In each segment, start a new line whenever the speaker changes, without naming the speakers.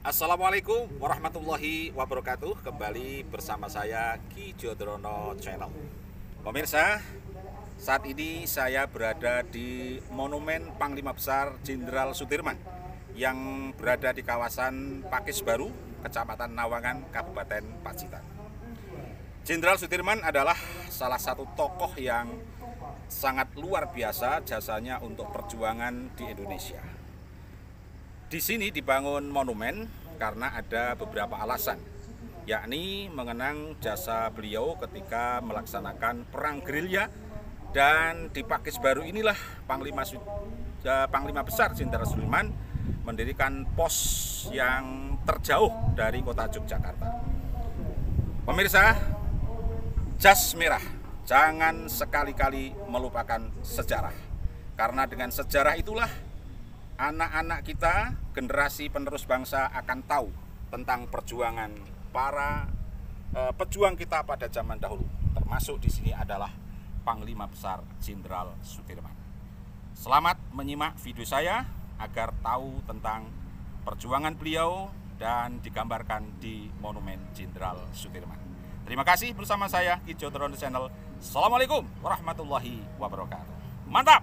Assalamualaikum warahmatullahi wabarakatuh. Kembali bersama saya Ki Jodrono Channel. Pemirsa, saat ini saya berada di Monumen Panglima Besar Jenderal Sudirman yang berada di kawasan Pakis Baru, Kecamatan Nawangan, Kabupaten Pacitan. Jenderal Sudirman adalah salah satu tokoh yang sangat luar biasa jasanya untuk perjuangan di Indonesia. Di sini dibangun monumen karena ada beberapa alasan, yakni mengenang jasa beliau ketika melaksanakan perang gerilya, dan di Pakis Baru inilah Panglima Besar Jenderal Sudirman mendirikan pos yang terjauh dari kota Yogyakarta. Pemirsa, jas merah, jangan sekali-kali melupakan sejarah, karena dengan sejarah itulah anak-anak kita, generasi penerus bangsa akan tahu tentang perjuangan para pejuang kita pada zaman dahulu. Termasuk di sini adalah Panglima Besar Jenderal Sudirman. Selamat menyimak video saya agar tahu tentang perjuangan beliau dan digambarkan di Monumen Jenderal Sudirman. Terima kasih bersama saya Ki Jodrono Channel. Assalamualaikum warahmatullahi wabarakatuh. Mantap!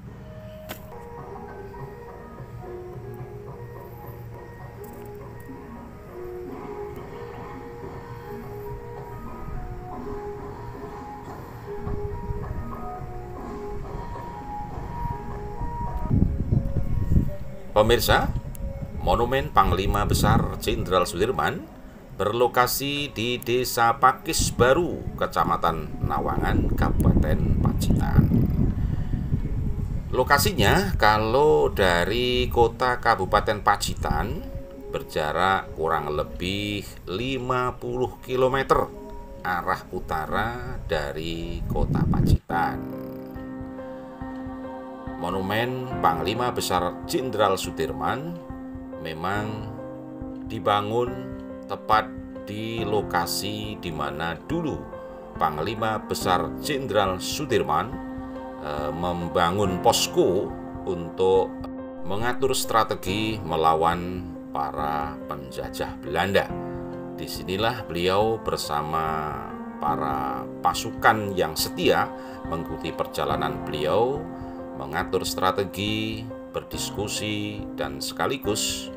Pemirsa, Monumen Panglima Besar Jenderal Sudirman berlokasi di Desa Pakis Baru, Kecamatan Nawangan, Kabupaten Pacitan. Lokasinya kalau dari kota Kabupaten Pacitan berjarak kurang lebih 50 km arah utara dari kota Pacitan. Monumen Panglima Besar Jenderal Sudirman memang dibangun tepat di lokasi di mana dulu Panglima Besar Jenderal Sudirman membangun posko untuk mengatur strategi melawan para penjajah Belanda. Disinilah beliau bersama para pasukan yang setia mengikuti perjalanan beliau, mengatur strategi, berdiskusi, dan sekaligus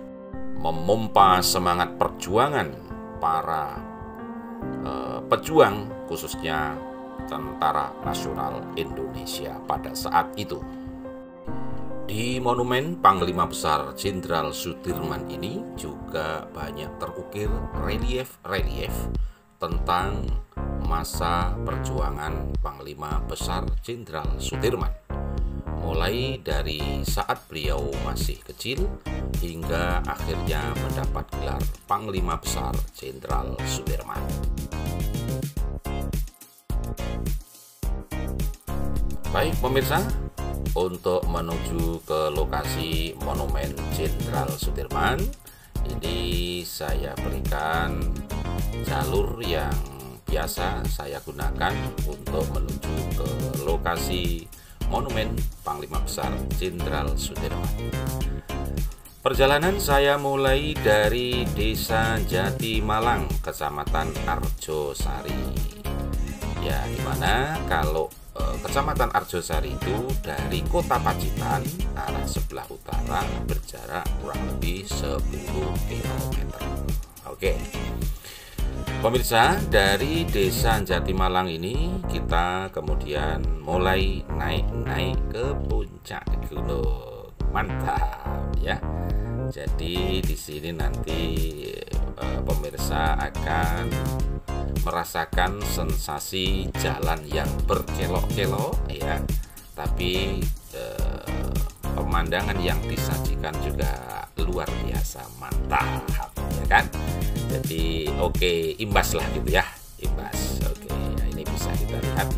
memompa semangat perjuangan para pejuang, khususnya Tentara Nasional Indonesia pada saat itu. Di Monumen Panglima Besar Jenderal Sudirman ini juga banyak terukir relief-relief tentang masa perjuangan Panglima Besar Jenderal Sudirman, mulai dari saat beliau masih kecil hingga akhirnya mendapat gelar Panglima Besar Jenderal Sudirman. Baik pemirsa, untuk menuju ke lokasi Monumen Jenderal Sudirman ini saya berikan jalur yang biasa saya gunakan untuk menuju ke lokasi Monumen Panglima Besar Jenderal Sudirman. Perjalanan saya mulai dari Desa Jatimalang, Kecamatan Arjosari. Ya, dimana kalau Kecamatan Arjosari itu dari kota Pacitan arah sebelah utara berjarak kurang lebih 10 km. Oke. Pemirsa, dari Desa Jatimalang ini kita kemudian mulai naik ke puncak gunung. Mantap ya. Jadi di sini nanti pemirsa akan merasakan sensasi jalan yang berkelok-kelok ya. Tapi pemandangan yang disajikan juga luar biasa mantap ya kan. Jadi oke, imbas lah gitu ya, imbas. Oke, nah ini bisa kita lihat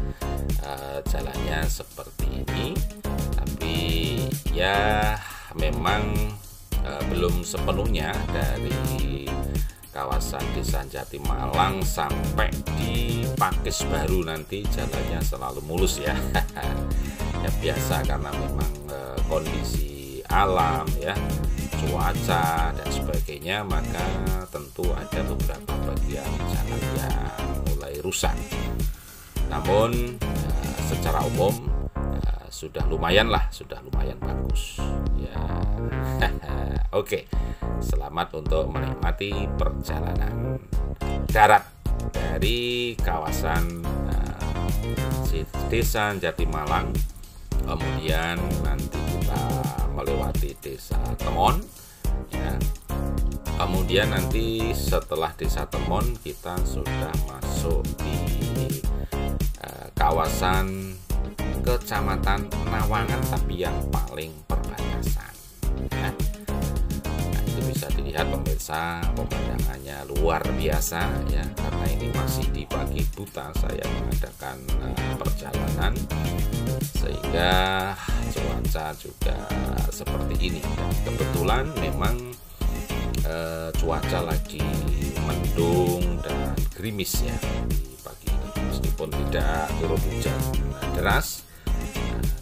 jalannya seperti ini. Tapi ya memang belum sepenuhnya dari kawasan Desa Jatimalang sampai di Pakis Baru nanti jalannya selalu mulus ya. Ya biasa karena memang kondisi alam ya, cuaca dan sebagainya, maka tentu ada beberapa bagian jalan yang mulai rusak. Namun secara umum sudah lumayan bagus ya. Oke, selamat untuk menikmati perjalanan darat dari kawasan Desa Jatimalang. Kemudian nanti kita melewati Desa Temon ya. Kemudian nanti setelah Desa Temon kita sudah masuk di kawasan Kecamatan Nawangan, tapi yang paling perbatasan ya. Nah, itu bisa dilihat pemirsa, pemandangannya luar biasa ya, karena ini masih di pagi buta saya mengadakan perjalanan, sehingga cuaca juga seperti ini. Dan kebetulan memang cuaca lagi mendung dan gerimis ya di pagi ini, meskipun tidak turun hujan deras.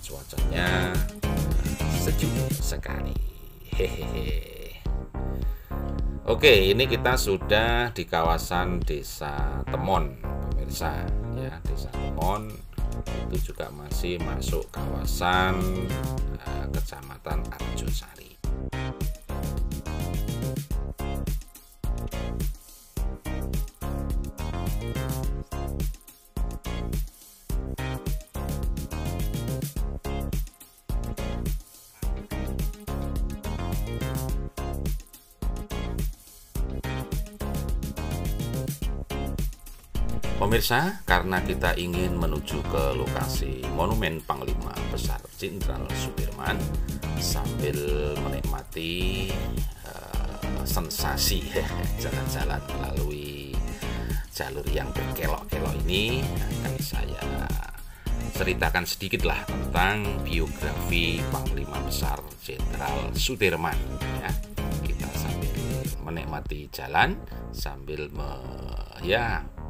Cuacanya sejuk sekali. Hehehe. Oke, ini kita sudah di kawasan Desa Temon, pemirsa ya. Desa Temon itu juga masih masuk kawasan Kecamatan Arjosari. Pemirsa, karena kita ingin menuju ke lokasi Monumen Panglima Besar Jenderal Sudirman sambil menikmati sensasi jalan-jalan melalui jalur yang berkelok-kelok ini, akan saya ceritakan sedikitlah tentang biografi Panglima Besar Jenderal Sudirman ya. Kita sambil menikmati jalan sambil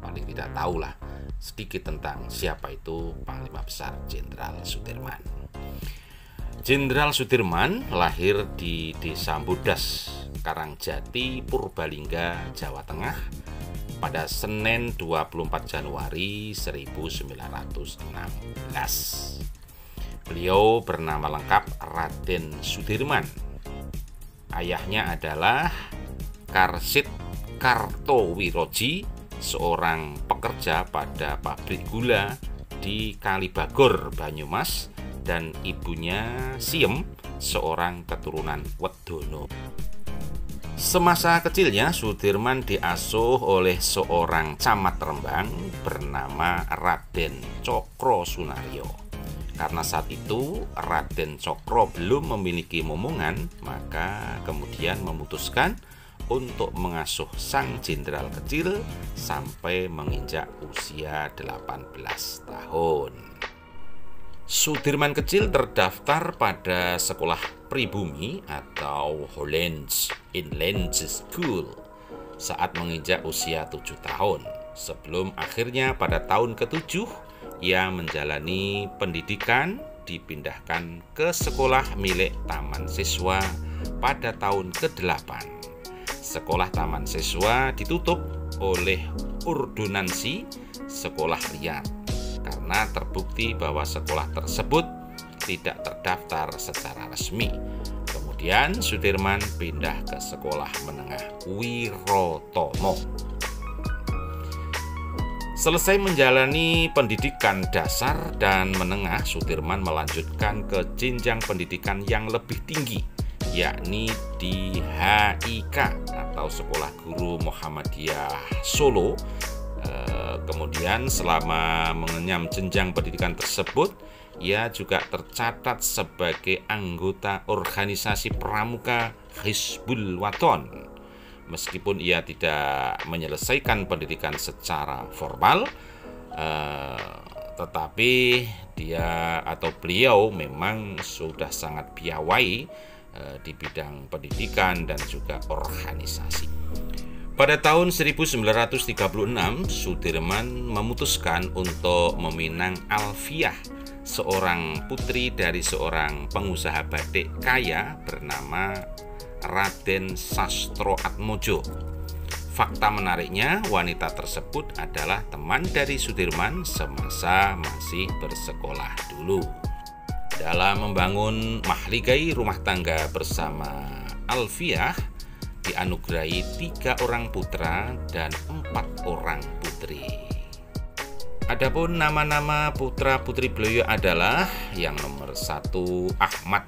paling tidak tahulah sedikit tentang siapa itu Panglima Besar Jenderal Sudirman. Jenderal Sudirman lahir di Desa Bodas, Karangjati, Purbalingga, Jawa Tengah pada Senin 24 Januari 1916. Beliau bernama lengkap Raden Sudirman. Ayahnya adalah Karsit Kartowiroji, seorang pekerja pada pabrik gula di Kalibagor, Banyumas, dan ibunya Siem, seorang keturunan Wedono. Semasa kecilnya Sudirman diasuh oleh seorang camat Rembang bernama Raden Cokro Sunaryo. Karena saat itu Raden Cokro belum memiliki momongan, maka kemudian memutuskan untuk mengasuh sang jenderal kecil sampai menginjak usia 18 tahun. Sudirman kecil terdaftar pada sekolah pribumi atau Hollands Inland School saat menginjak usia 7 tahun. Sebelum akhirnya pada tahun ke-7 ia menjalani pendidikan, dipindahkan ke sekolah milik Taman Siswa pada tahun ke-8. Sekolah Taman Siswa ditutup oleh ordonansi sekolah liar karena terbukti bahwa sekolah tersebut tidak terdaftar secara resmi. Kemudian Sudirman pindah ke sekolah menengah Wirotomo. Selesai menjalani pendidikan dasar dan menengah, Sudirman melanjutkan ke jenjang pendidikan yang lebih tinggi, yakni di HIK atau Sekolah Guru Muhammadiyah Solo. Kemudian selama mengenyam jenjang pendidikan tersebut, ia juga tercatat sebagai anggota organisasi pramuka Hizbul Waton. Meskipun ia tidak menyelesaikan pendidikan secara formal, tetapi beliau memang sudah sangat piawai di bidang pendidikan dan juga organisasi. Pada tahun 1936, Sudirman memutuskan untuk meminang Alfiah, seorang putri dari seorang pengusaha batik kaya bernama Raden Sastroatmojo. Fakta menariknya, wanita tersebut adalah teman dari Sudirman semasa masih bersekolah dulu. Dalam membangun mahligai rumah tangga bersama Alfiah, dianugerahi 3 orang putra dan 4 orang putri. Adapun nama-nama putra-putri beliau adalah yang nomor 1 Ahmad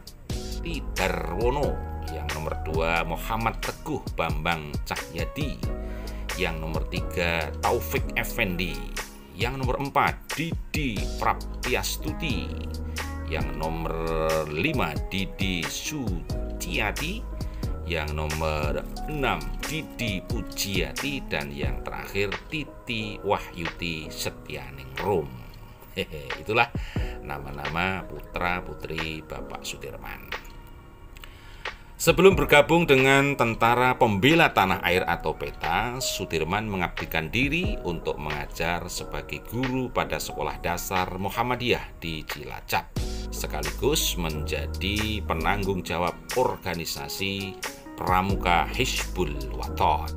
Tidarwono, yang nomor 2 Muhammad Teguh Bambang Cahyadi, yang nomor 3 Taufik Effendi, yang nomor 4 Didi Praptiastuti, yang nomor 5 Didi Suciati, yang nomor 6 Didi Pujiati, dan yang terakhir Titi Wahyuti Setianingrum. Itulah nama-nama putra putri Bapak Sudirman. Sebelum bergabung dengan Tentara Pembela Tanah Air atau PETA, Sudirman mengabdikan diri untuk mengajar sebagai guru pada Sekolah Dasar Muhammadiyah di Cilacap, sekaligus menjadi penanggung jawab organisasi Pramuka Hizbul Wathan.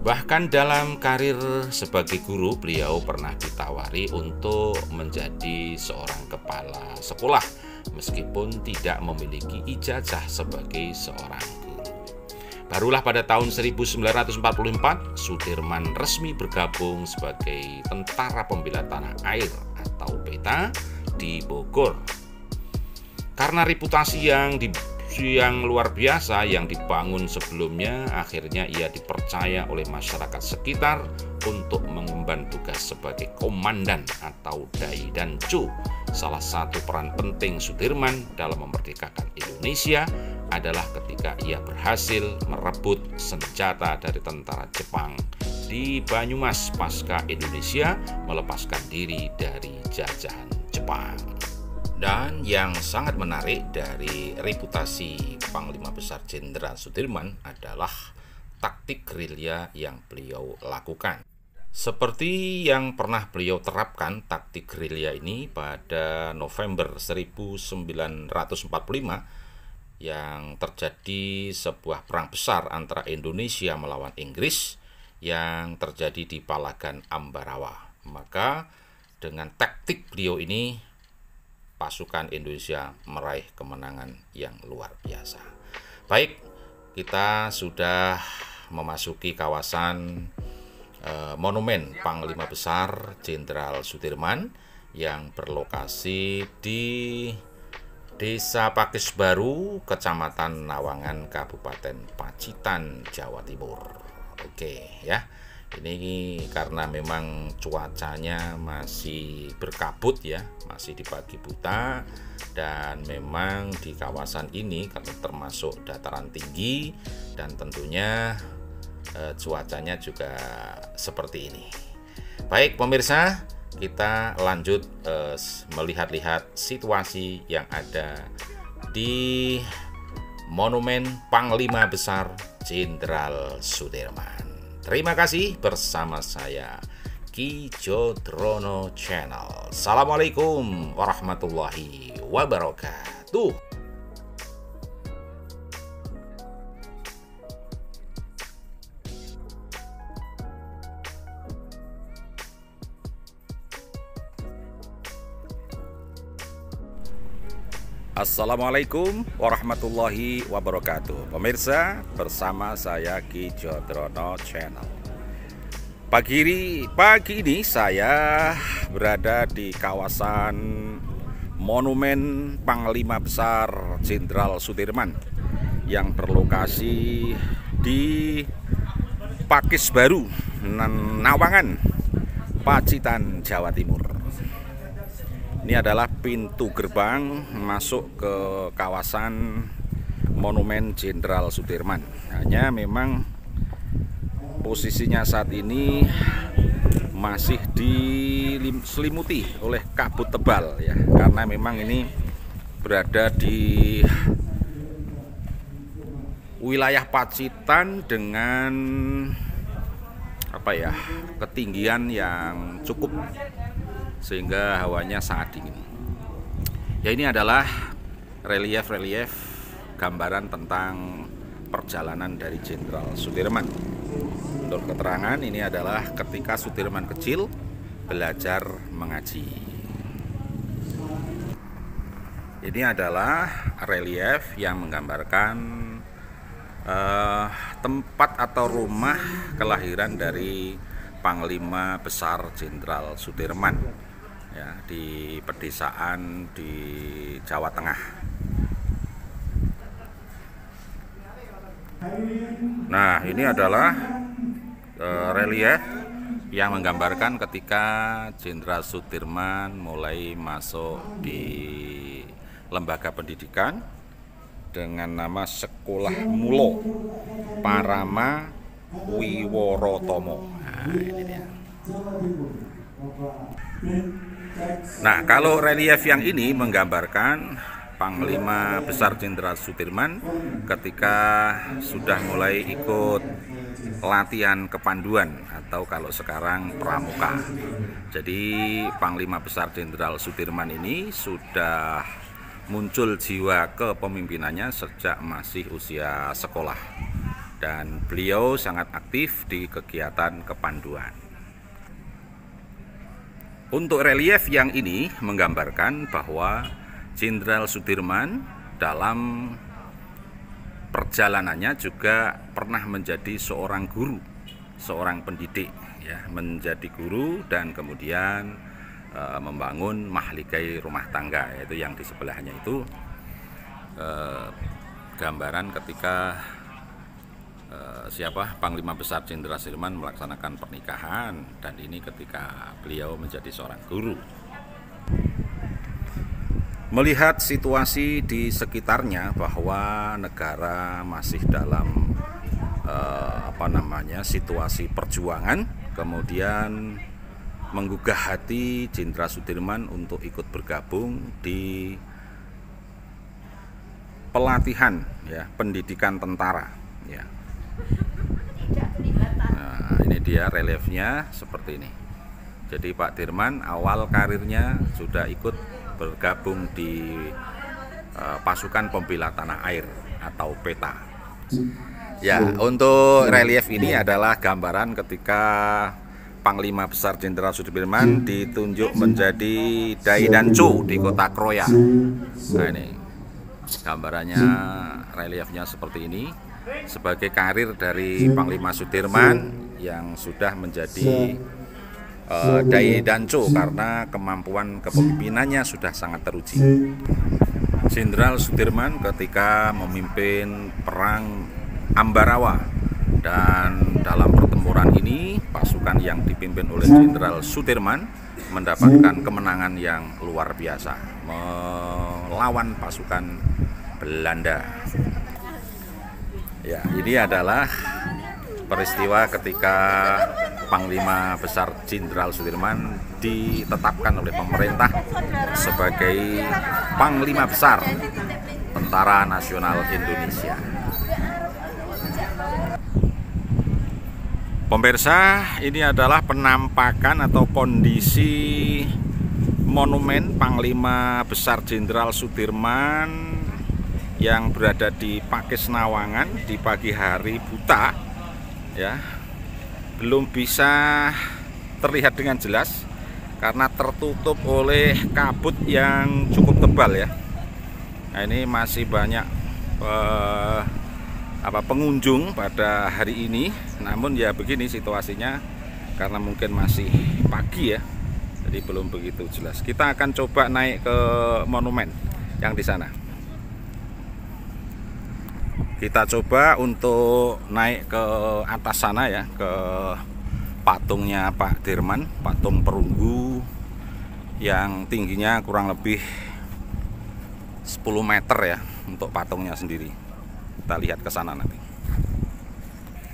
Bahkan dalam karir sebagai guru, beliau pernah ditawari untuk menjadi seorang kepala sekolah meskipun tidak memiliki ijazah sebagai seorang guru. Barulah pada tahun 1944 Sudirman resmi bergabung sebagai Tentara Pembela Tanah Air atau PETA di Bogor. Karena reputasi yang luar biasa yang dibangun sebelumnya, akhirnya ia dipercaya oleh masyarakat sekitar untuk mengemban tugas sebagai komandan atau Daidancho. Salah satu peran penting Sudirman dalam memerdekakan Indonesia adalah ketika ia berhasil merebut senjata dari tentara Jepang di Banyumas pasca Indonesia melepaskan diri dari jajahan Jepang. Dan yang sangat menarik dari reputasi Panglima Besar Jenderal Sudirman adalah taktik gerilya yang beliau lakukan. Seperti yang pernah beliau terapkan, taktik gerilya ini pada November 1945 yang terjadi sebuah perang besar antara Indonesia melawan Inggris yang terjadi di Palagan Ambarawa. Maka dengan taktik beliau ini, pasukan Indonesia meraih kemenangan yang luar biasa. Baik, kita sudah memasuki kawasan Monumen Panglima Besar Jenderal Sudirman yang berlokasi di Desa Pakis Baru, Kecamatan Nawangan, Kabupaten Pacitan, Jawa Timur. Oke ya. Ini karena memang cuacanya masih berkabut ya, masih di pagi buta, dan memang di kawasan ini karena termasuk dataran tinggi dan tentunya cuacanya juga seperti ini. Baik pemirsa, kita lanjut melihat-lihat situasi yang ada di Monumen Panglima Besar Jenderal Sudirman. Terima kasih, bersama saya Ki Jodrono Channel. Assalamualaikum warahmatullahi wabarakatuh.
Assalamualaikum warahmatullahi wabarakatuh. Pemirsa, bersama saya Ki Jodrono Channel. Pagi ini saya berada di kawasan Monumen Panglima Besar Jenderal Sudirman yang berlokasi di Pakis Baru, Nawangan, Pacitan, Jawa Timur. Ini adalah pintu gerbang masuk ke kawasan Monumen Jenderal Sudirman. Hanya memang posisinya saat ini masih diselimuti oleh kabut tebal ya, karena memang ini berada di wilayah Pacitan dengan ketinggian yang cukup, sehingga hawanya sangat dingin. Ya, ini adalah relief gambaran tentang perjalanan dari Jenderal Sudirman. Menurut keterangan, ini adalah ketika Sudirman kecil belajar mengaji. Ini adalah relief yang menggambarkan tempat atau rumah kelahiran dari Panglima Besar Jenderal Sudirman, ya, di pedesaan di Jawa Tengah. Nah, ini adalah relief yang menggambarkan ketika Jenderal Sudirman mulai masuk di lembaga pendidikan dengan nama Sekolah Mulo Parama Wiworotomo. Nah, ini dia. Nah, kalau relief yang ini menggambarkan Panglima Besar Jenderal Sudirman ketika sudah mulai ikut latihan kepanduan atau kalau sekarang pramuka. Jadi Panglima Besar Jenderal Sudirman ini sudah muncul jiwa kepemimpinannya sejak masih usia sekolah, dan beliau sangat aktif di kegiatan kepanduan. Untuk relief yang ini menggambarkan bahwa Jenderal Sudirman dalam perjalanannya juga pernah menjadi seorang guru, seorang pendidik, ya, menjadi guru dan kemudian membangun mahligai rumah tangga, yaitu yang di sebelahnya itu gambaran ketika Panglima Besar Jenderal Sudirman melaksanakan pernikahan, dan ini ketika beliau menjadi seorang guru. Melihat situasi di sekitarnya bahwa negara masih dalam situasi perjuangan, kemudian menggugah hati Jenderal Sudirman untuk ikut bergabung di pelatihan, ya, pendidikan tentara, ya. Nah, ini dia reliefnya seperti ini. Jadi Pak Dirman awal karirnya sudah ikut bergabung di pasukan pembela tanah air atau PETA. Ya, untuk relief ini adalah gambaran ketika Panglima Besar Jenderal Sudirman ditunjuk menjadi Dai Danco di kota Kroya. Nah, ini gambarannya, reliefnya seperti ini. Sebagai karir dari Panglima Sudirman yang sudah menjadi Dai Danco karena kemampuan kepemimpinannya sudah sangat teruji. Jenderal Sudirman ketika memimpin perang Ambarawa, dan dalam pertempuran ini pasukan yang dipimpin oleh Jenderal Sudirman mendapatkan kemenangan yang luar biasa melawan pasukan Belanda. Ya, ini adalah peristiwa ketika Panglima Besar Jenderal Sudirman ditetapkan oleh pemerintah sebagai Panglima Besar Tentara Nasional Indonesia. Pemirsa, ini adalah penampakan atau kondisi monumen Panglima Besar Jenderal Sudirman yang berada di Pakis-Nawangan di pagi hari buta, ya. Belum bisa terlihat dengan jelas karena tertutup oleh kabut yang cukup tebal, ya. Nah, ini masih banyak pengunjung pada hari ini, namun ya begini situasinya karena mungkin masih pagi, ya, jadi belum begitu jelas. Kita akan coba naik ke monumen yang di sana. Kita coba untuk naik ke atas sana, ya, ke patungnya Pak Dirman, patung perunggu yang tingginya kurang lebih 10 meter, ya, untuk patungnya sendiri. Kita lihat ke sana nanti.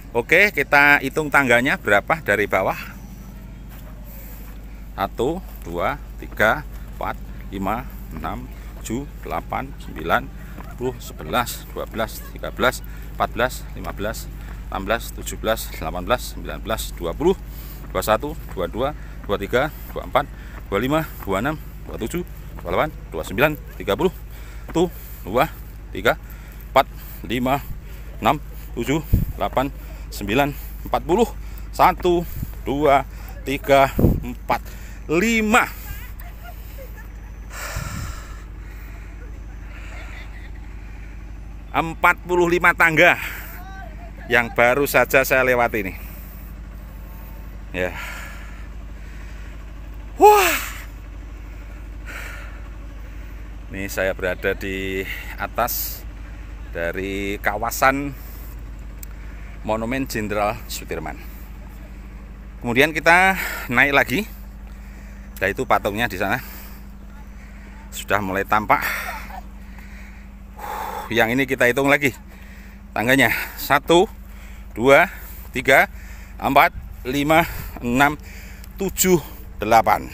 Oke, kita hitung tangganya berapa dari bawah. 1, 2, 3, 4, 5, 6, 7, 8, 9, 10, 11, 12, 13, 14, 15, 16, 17, 18, 19, 20, 21, 22, 23, 24, 25, 26, 27, 28, 29, 30, 1, 2, 3, 4, 5, 6, 7, 8, 9, 40, 1, 2, 3, 4, 5. Empat 45 tangga yang baru saja saya lewati ini. Ya. Wah. Ini saya berada di atas dari kawasan Monumen Jenderal Sudirman. Kemudian kita naik lagi. Nah, itu patungnya di sana. Sudah mulai tampak. Yang ini kita hitung lagi tangganya. 1, 2, 3, 4, 5, 6, 7, 8.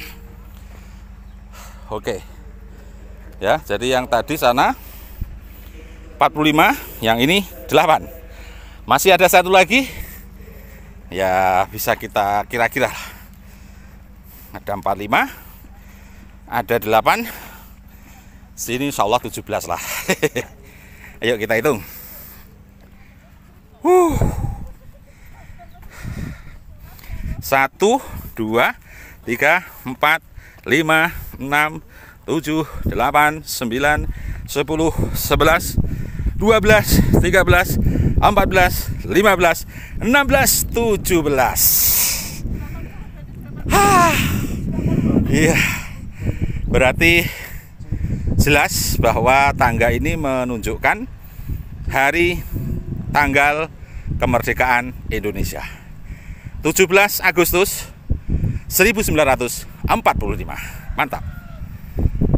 Oke. Ya, jadi yang tadi sana 45, yang ini 8. Masih ada satu lagi. Ya, bisa kita kira-kira. Ada 45, ada 8. Sini insya Allah 17 lah. Ayo kita hitung. 1, 2, 3, 4, 5, 6, 7, 8, 9, 10, 11, 12, 13, 14, 15, 16, 17. Iya. Berarti jelas bahwa tangga ini menunjukkan hari tanggal kemerdekaan Indonesia. 17 Agustus 1945. Mantap.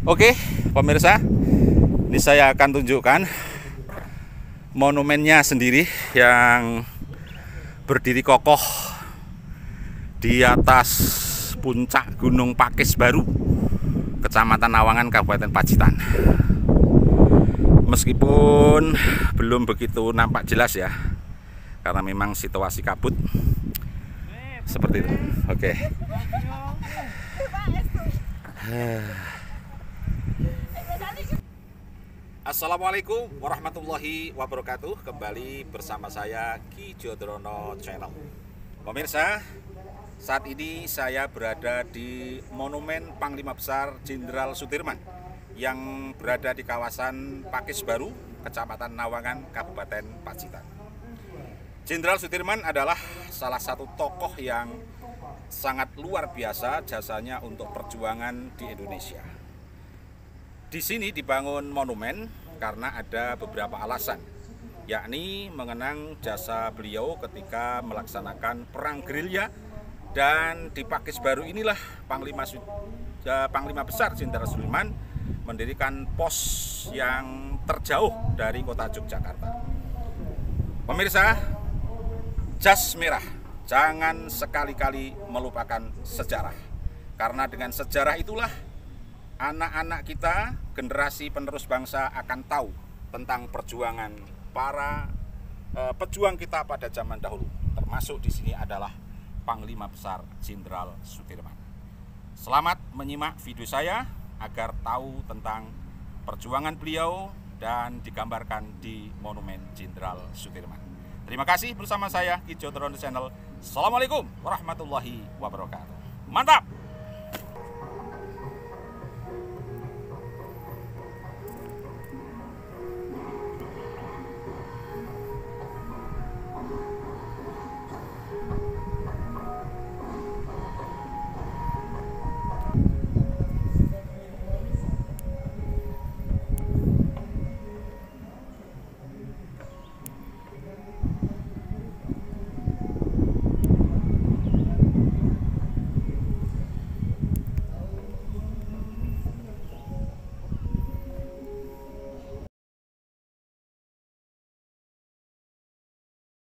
Oke, pemirsa, ini saya akan tunjukkan monumennya sendiri yang berdiri kokoh di atas puncak Gunung Pakis Baru, Kecamatan Nawangan, Kabupaten Pacitan. Meskipun belum begitu nampak jelas ya, karena memang situasi kabut seperti itu. Oke. Assalamualaikum warahmatullahi wabarakatuh. Kembali bersama saya Ki Jodrono Channel. Pemirsa, saat ini saya berada di Monumen Panglima Besar Jenderal Sudirman yang berada di kawasan Pakis Baru, Kecamatan Nawangan, Kabupaten Pacitan. Jenderal Sudirman adalah salah satu tokoh yang sangat luar biasa jasanya untuk perjuangan di Indonesia. Di sini dibangun monumen karena ada beberapa alasan, yakni mengenang jasa beliau ketika melaksanakan perang gerilya. Dan di Pakis Baru inilah Panglima Besar Jenderal Sudirman mendirikan pos yang terjauh dari kota Yogyakarta. Pemirsa, jas merah, jangan sekali-kali melupakan sejarah. Karena dengan sejarah itulah anak-anak kita, generasi penerus bangsa akan tahu tentang perjuangan para pejuang kita pada zaman dahulu. Termasuk di sini adalah Panglima Besar Jenderal Sudirman. Selamat menyimak video saya agar tahu tentang perjuangan beliau dan digambarkan di Monumen Jenderal Sudirman. Terima kasih bersama saya Ki Jodrono Channel. Assalamualaikum warahmatullahi wabarakatuh. Mantap!